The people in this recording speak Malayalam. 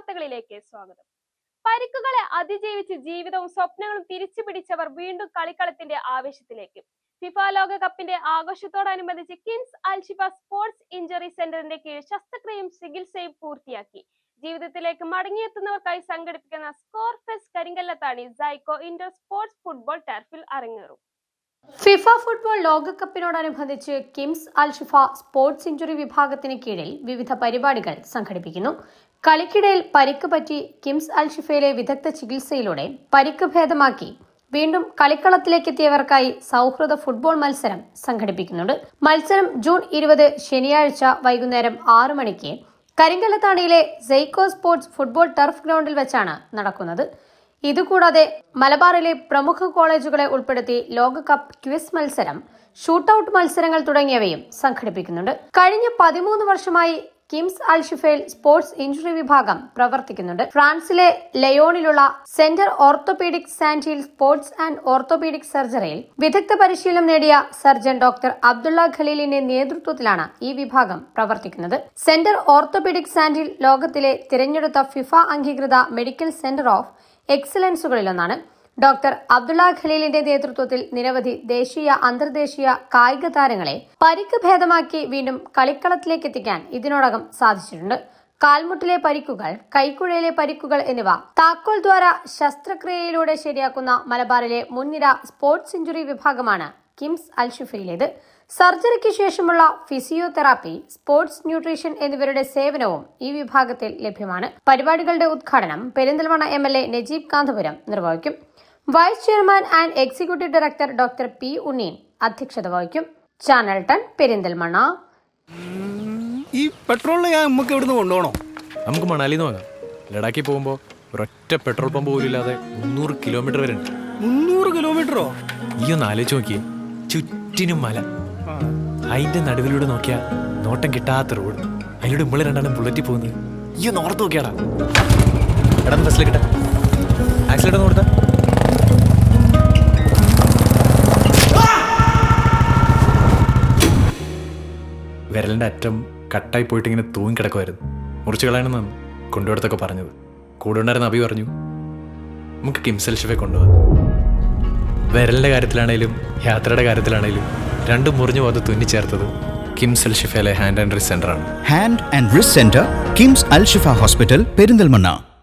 വാർത്തകളിലേക്ക് സ്വാഗതം. പരിക്കുകളെ അതിജീവിച്ച് ജീവിതവും സ്വപ്നങ്ങളും തിരിച്ചു പിടിച്ചവർ വീണ്ടും കളിക്കളത്തിന്റെ ആവേശത്തിലേക്ക്. ഫിഫ ലോകകപ്പിന്റെ ആഘോഷത്തോടനുബന്ധിച്ച് കിംസ് അൽഷിഫ സ്പോർട്സ് ഇഞ്ചറി സെന്ററിന്റെ കീഴിൽ ശസ്ത്രക്രിയയും ചികിത്സയും പൂർത്തിയാക്കി. ജീവിതത്തിലേക്ക് മടങ്ങിയെത്തുന്നവർക്കായി സംഘടിപ്പിക്കുന്ന score fest Karinkallathani psycho indoor sports football ടർഫിൽ അരങ്ങേറും. ഫിഫ ഫുട്ബോൾ ലോകകപ്പിനോടനുബന്ധിച്ച് കിംസ് അൽഷിഫ സ്പോർട്സ് ഇഞ്ചുറി വിഭാഗത്തിന് കീഴിൽ വിവിധ പരിപാടികൾ സംഘടിപ്പിക്കുന്നു. കളിക്കിടയിൽ പരിക്ക് പറ്റി കിംസ് അൽഷിഫയിലെ വിദഗ്ധ ചികിത്സയിലൂടെ പരിക്ക് ഭേദമാക്കി വീണ്ടും കളിക്കളത്തിലേക്കെത്തിയവർക്കായി സൗഹൃദ ഫുട്ബോൾ മത്സരം സംഘടിപ്പിക്കുന്നുണ്ട്. മത്സരം ജൂൺ 20 ശനിയാഴ്ച വൈകുന്നേരം 6 മണിക്ക് കരിങ്കല്ലത്താണിയിലെ സൈക്കോ സ്പോർട്സ് ഫുട്ബോൾ ടർഫ് ഗ്രൗണ്ടിൽ വെച്ചാണ് നടക്കുന്നത്. ഇതുകൂടാതെ മലബാറിലെ പ്രമുഖ കോളേജുകളെ ഉൾപ്പെടുത്തി ലോകകപ്പ് ക്വിസ് മത്സരം, ഷൂട്ടൌട്ട് മത്സരങ്ങൾ തുടങ്ങിയവയും സംഘടിപ്പിക്കുന്നുണ്ട്. കഴിഞ്ഞ 13 വർഷമായി കിംസ് അൽഷിഫയിൽ സ്പോർട്സ് ഇഞ്ചുറി വിഭാഗം പ്രവർത്തിക്കുന്നുണ്ട്. ഫ്രാൻസിലെ ലയോണിലുള്ള സെന്റർ ഓർത്തോപീഡിക് സാന്റിൽ സ്പോർട്സ് ആൻഡ് ഓർത്തോപീഡിക് സർജറിയിൽ വിദഗ്ധ പരിശീലനം നേടിയ സർജൻ ഡോക്ടർ അബ്ദുള്ള ഖലീലിന്റെ നേതൃത്വത്തിലാണ് ഈ വിഭാഗം പ്രവർത്തിക്കുന്നത്. സെന്റർ ഓർത്തോപീഡിക് സാന്റിൽ ലോകത്തിലെ തിരഞ്ഞെടുത്ത ഫിഫ അംഗീകൃത മെഡിക്കൽ സെന്റർ ഓഫ് എക്സലൻസുകളിലൊന്നാണ്. ഡോക്ടർ അബ്ദുള്ള ഖലീലിന്റെ നേതൃത്വത്തിൽ നിരവധി ദേശീയ അന്തർദേശീയ കായിക താരങ്ങളെ പരിക്ക് ഭേദമാക്കി വീണ്ടും കളിക്കളത്തിലേക്ക് എത്തിക്കാൻ ഇതിനോടകം സാധിച്ചിട്ടുണ്ട്. കാൽമുട്ടിലെ പരിക്കുകൾ, കൈക്കുഴയിലെ പരിക്കുകൾ എന്നിവ താക്കോൽ ദ്വാര ശസ്ത്രക്രിയയിലൂടെ ശരിയാക്കുന്ന മലബാറിലെ മുൻനിര സ്പോർട്സ് ഇഞ്ചുറി വിഭാഗമാണ് കിംസ് അൽഷിഫയിലേത്. സർജറിക്ക് ശേഷമുള്ള ഫിസിയോതെറാപ്പി, സ്പോർട്സ് ന്യൂട്രീഷൻ എന്നിവരുടെ സേവനവും ഈ വിഭാഗത്തിൽ ലഭ്യമാണ്. പരിപാടികളുടെ ഉദ്ഘാടനം പെരിന്തൽമണ്ണ MLA നജീബ് കാന്തപുരം നിർവഹിക്കും. Vice chairman and executive director doctor P. Unneen അധ്യക്ഷത വഹിക്കും. ചാനൽ 10 പെരിന്തൽമണ്ണ. ഈ പെട്രോളിന് നമുക്ക് എവിടുന്ന് കൊണ്ടുപോകണോ? നമുക്ക് മണാലിന്ന് വാങ്ങാം. ലഡാക്കിൽ പോകുമ്പോൾ ഒരൊറ്റ പെട്രോൾ പമ്പ് പോലും ഇല്ലാതെ 300 കിലോമീറ്റർ വരെ ഉണ്ട്. 300 കിലോമീറ്ററോ? ഈ ഒന്ന് ആലോചിച്ച് നോക്കിയേ, ചുറ്റിനും മല, അതിന്റെ നടുവിലൂടെ നോക്കിയാൽ നോട്ടം കിട്ടാത്ത റോഡ്, അതിലൂടെ നമ്മളെ രണ്ടാണ് ബുള്ളറ്റിൽ പോകുന്നത്. ഈ ഒന്ന് ഓർത്ത് നോക്കിയാടാ. എടാ ബസ്സിലേക്കിട്ടെ, ആക്സിഡന്റ് കൊടുത്ത വിരലിന്റെ അറ്റം കട്ടായി പോയിട്ട് ഇങ്ങനെ തൂങ്ങി കിടക്കുമായിരുന്നു. മുറിച്ച് കളയണമെന്നാണ് കൊണ്ടുപോടത്തൊക്കെ പറഞ്ഞത്. കൂടെ ഉണ്ടായിരുന്ന അഭി പറഞ്ഞു നമുക്ക് കിംസ് അൽഷിഫയെ കൊണ്ടുപോകാം. വിരലിന്റെ കാര്യത്തിലാണേലും യാത്രയുടെ കാര്യത്തിലാണേലും രണ്ടും മുറിഞ്ഞു പോകാതെ തുന്നിച്ചേർത്തത് കിംസ് അൽഷിഫയിലെ ഹാൻഡ് ആൻഡ് റിസ്റ്റ് സെന്ററാണ്. Hand and wrist centre, KIMS Alshifa hospital, Perinthalmanna.